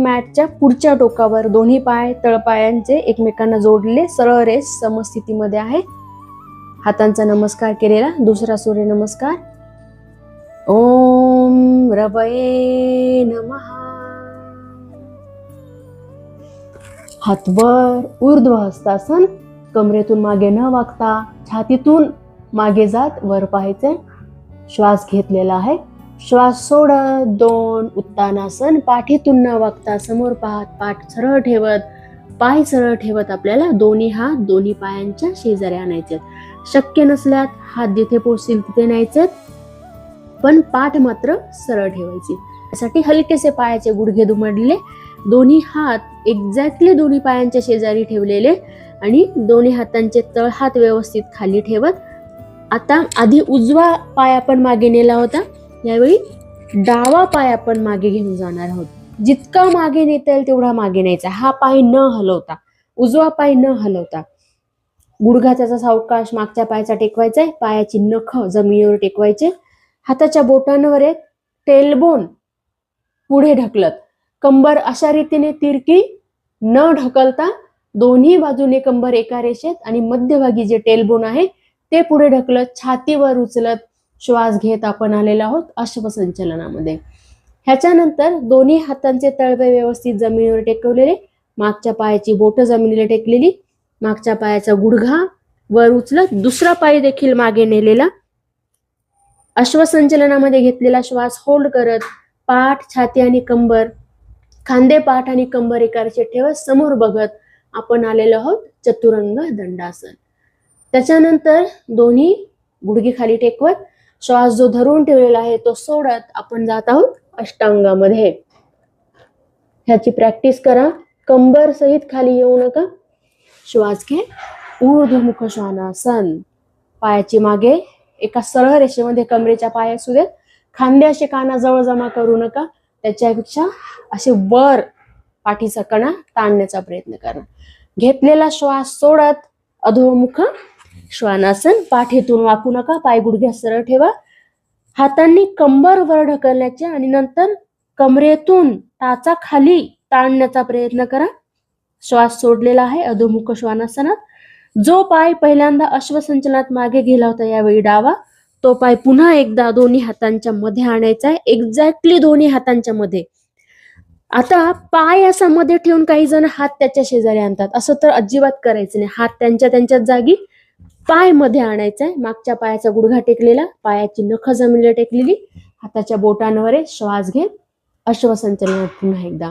मॅटच्या पुढच्या टोकावर दोन्ही पाय तळपायांचे एकमेकांना जोडले सरळ रेष समस्थितीमध्ये आहे. हातांचा नमस्कार केलेला. दुसरा सूर्य नमस्कार. ओम रवये नमः. हात वर, ऊर्ध्व हस्तासन. कमरेतून मागे न वाकता छातीतून मागे जात वर पाहायचे. श्वास घेतलेला आहे. श्वास सोडत 2 उत्तानासन. पाठीतून न वाकता समोर पाहत, पाठ सरळ ठेवत, पाय सरळ ठेवत आपल्याला दोन्ही हात दोन्ही पायांच्या शेजारी आणायचे. शक्य नसल्यास हात जिथे पोहोचतील तिथे न्यायचे, पण पाठ मात्र सरळ ठेवायची. त्यासाठी हलकेसे पायाचे गुडघे दुमडले, दोन्ही हात एक्झॅक्टली दोन्ही पायांच्या शेजारी ठेवलेले आणि दोन्ही हातांचे तळहात व्यवस्थित खाली ठेवत. आता आधी उजवा पाय आपण मागे नेला होता, यावेळी डावा पाय आपण मागे घेऊन जाणार आहोत. जितका मागे नेता येईल तेवढा मागे न्यायचा. हा पाय न हलवता, उजवा पाय न हलवता. गुडघा त्याचा सावकाश मागच्या पायाचा टेकवायचा आहे. पायाची नख जमिनीवर टेकवायचे. हाताच्या बोटांवर एक टेलबोन पुढे ढकलत, कंबर अशा रीतीने तिरकी न ढकलता दोन्ही बाजूने कंबर एका रेषेत आणि मध्यभागी जे टेलबोन आहे ते पुढे ढकलत छातीवर उचलत श्वास घेत आपण आलेलो आहोत अश्वसंचलनामध्ये. ह्याच्यानंतर दोन्ही हातांचे तळवे व्यवस्थित जमिनीवर टेकवलेले, मागच्या पायाची बोटं जमिनीला टेकलेली, मागच्या पायाचा गुडघा वर उचलत दुसरा पाय देखील मागे नेलेला. अश्वसंचलनामध्ये घेतलेला श्वास होल्ड करत पाठ, छाती आणि कंबर, खांदे, पाठ आणि कंबर एका रेषेत ठेवत समोर बघत आपण आलेलो आहोत चतुरंग दंडासन. त्याच्यानंतर दोन्ही गुडघे खाली टेकवत श्वास जो धरून ठेवलेला आहे तो सोडत आपण जात आहोत अष्टांगामध्ये. ह्याची प्रॅक्टिस करा. कंबर सहित खाली येऊ नका. श्वास घे. ऊर्ध्वमुख श्वानासन. पायाची मागे एका सरळ रेषेमध्ये कमरेच्या पाय असू देत. खांदे असे कानाजवळ जमा करू नका, त्याच्यापेक्षा असे वर पाठीचा कणा ताणण्याचा प्रयत्न करा. घेतलेला श्वास सोडत अधोमुख श्वानासन. पाठीतून वाकू नका. पाय गुडघ्या सरळ ठेवा. हातांनी कंबर वर ढकलण्याचे आणि नंतर कमरेतून टाचा खाली ताणण्याचा प्रयत्न करा. श्वास सोडलेला आहे अधोमुख श्वानासनात. जो पाय पहिल्यांदा अश्वसंचलनात मागे गेला होता यावेळी डावा, तो पाय पुन्हा एकदा दोन्ही हातांच्या मध्ये आणायचा आहे. एक्झॅक्टली दोन्ही हातांच्या मध्ये. आता पाय असा मध्ये ठेवून काही जण हात त्याच्या शेजारी आणतात. असं तर अजिबात करायचं नाही. हात त्यांच्याच जागी, पाय मध्ये आणायचा आहे. मागच्या पायाचा गुडघा टेकलेला, पायाची नख जमिनीला टेकलेली, हाताच्या बोटांवर श्वास घेत अश्वसंचलनात पुन्हा एकदा.